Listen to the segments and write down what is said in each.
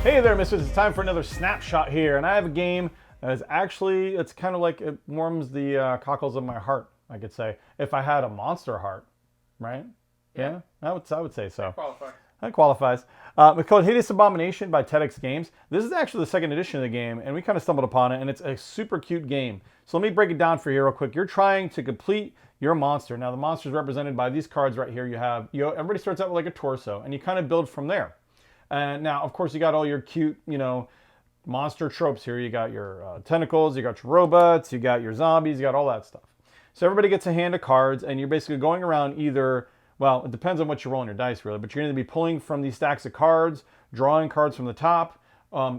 Hey there, Misfits. It's time for another snapshot here, and I have a game that is actually, it's kind of like it warms the cockles of my heart, I could say, if I had a monster heart, right? Yeah, I would say so. That qualifies. It's called Hideous Abomination by TEDx Games. This is actually the second edition of the game, and we kind of stumbled upon it, and it's a super cute game. So let me break it down for you real quick. You're trying to complete your monster. Now, the monster is represented by these cards right here. Everybody starts out with like a torso, and you kind of build from there. And now, of course, you got all your cute, monster tropes here. You got your tentacles, you got your robots, you got your zombies, you got all that stuff. So everybody gets a hand of cards, and you're basically going around either, well, it depends on what you roll on your dice, really, but you're going to be pulling from these stacks of cards, drawing cards from the top,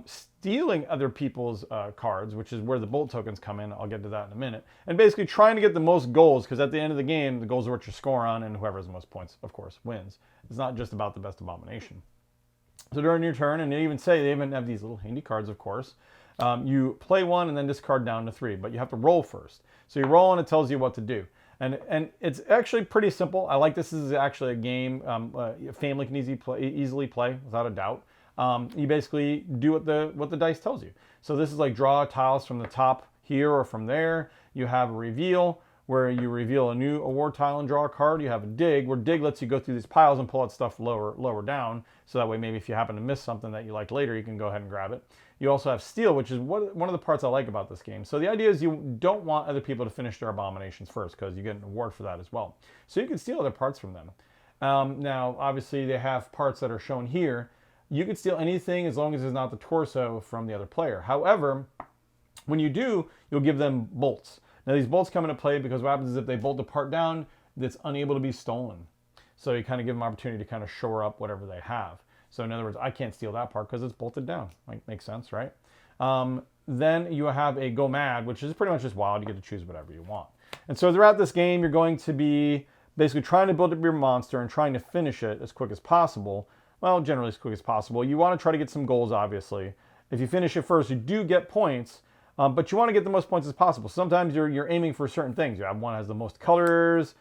stealing other people's cards, which is where the bolt tokens come in. I'll get to that in a minute. And basically trying to get the most goals, because at the end of the game, the goals are what you score on, and whoever has the most points, of course, wins. It's not just about the best abomination. So during your turn, and they even have these little handy cards, of course, you play one and then discard down to 3, but you have to roll first. So you roll and it tells you what to do. And it's actually pretty simple. I like this is actually a game a family can easily play without a doubt. You basically do what the dice tells you. So this is like draw tiles from the top here or from there. You have a reveal, where you reveal a new award tile and draw a card. You have a dig, where dig lets you go through these piles and pull out stuff lower down. So that way maybe if you happen to miss something that you like later, you can go ahead and grab it. You also have steal, which is one of the parts I like about this game. So the idea is you don't want other people to finish their abominations first, because you get an award for that as well. So you can steal other parts from them. Now, obviously they have parts that are shown here. You can steal anything as long as it's not the torso from the other player. However, when you do, you'll give them bolts. Now these bolts come into play because what happens is if they bolt a part down, that's unable to be stolen. So you kind of give them opportunity to kind of shore up whatever they have. So in other words, I can't steal that part because it's bolted down. Makes sense, right? Then you have a go mad, which is pretty much just wild. You get to choose whatever you want. And so throughout this game, you're going to be basically trying to build up your monster and trying to finish it as quick as possible. Well, generally as quick as possible. You want to try to get some goals, obviously. If you finish it first, you do get points. But you want to get the most points as possible. Sometimes you're aiming for certain things. You have one that has the most colors.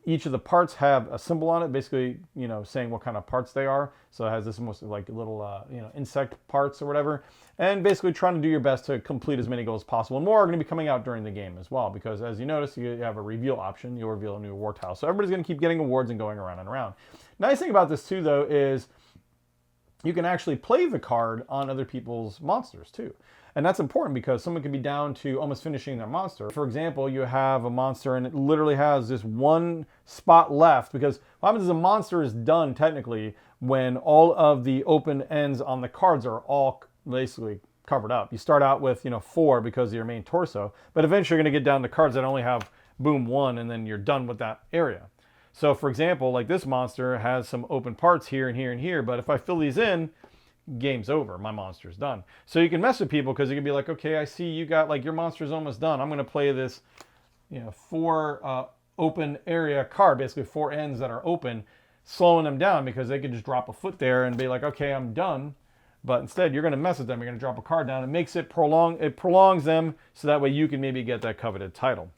Each of the parts have a symbol on it, basically, saying what kind of parts they are. So it has this most like little, insect parts or whatever. And basically trying to do your best to complete as many goals as possible. And more are going to be coming out during the game as well, because as you notice, you have a reveal option. You'll reveal a new award tile. So everybody's going to keep getting awards and going around and around. Nice thing about this too, though, is you can actually play the card on other people's monsters too. And that's important because someone can be down to almost finishing their monster. For example, you have a monster and it literally has this one spot left, because what happens is a monster is done technically when all of the open ends on the cards are all basically covered up. You start out with 4 because of your main torso, but eventually you're going to get down to cards that only have boom 1, and then you're done with that area. So for example, like this monster has some open parts here and here and here, but if I fill these in, game's over. My monster's done. So you can mess with people because you can be like, okay, I see you got like your monster's almost done. I'm going to play this, 4 open area card, basically 4 ends that are open, slowing them down because they could just drop a foot there and be like, okay, I'm done. But instead, you're going to mess with them. You're going to drop a card down. It makes it prolongs them so that way you can maybe get that coveted title.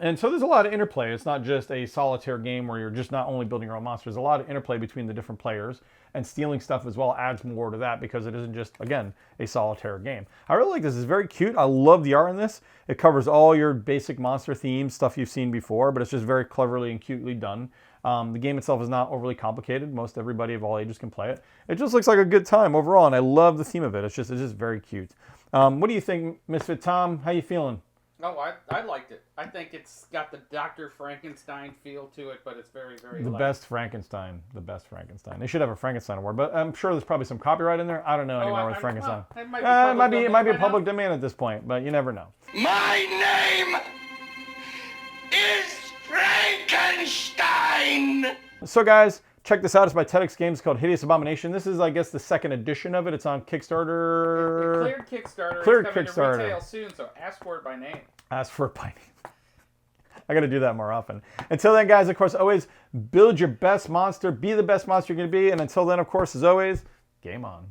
And so there's a lot of interplay. It's not just a solitaire game where you're just not only building your own monsters. There's a lot of interplay between the different players, and stealing stuff as well adds more to that because it isn't just, again, a solitaire game. I really like this. It's very cute. I love the art in this. It covers all your basic monster themes, stuff you've seen before, but it's just very cleverly and cutely done. The game itself is not overly complicated. Most everybody of all ages can play it. It just looks like a good time overall, and I love the theme of it. It's just very cute. What do you think, Misfit Tom? How you feeling? Oh, I liked it. I think it's got the Dr. Frankenstein feel to it, but it's very, very The light. best Frankenstein. They should have a Frankenstein award, but I'm sure there's probably some copyright in there. I don't know anymore with Frankenstein. Well, it might be a public domain at this point, but you never know. My name is Frankenstein! So guys, check this out. It's by TEDx Games, called Hideous Abomination. This is, I guess, the second edition of it. It's on Kickstarter. It cleared Kickstarter. Cleared it's coming Kickstarter. to retail soon, so ask for it by name. Ask for it by name. I got to do that more often. Until then, guys, of course, always build your best monster. Be the best monster you're going to be. And until then, of course, as always, game on.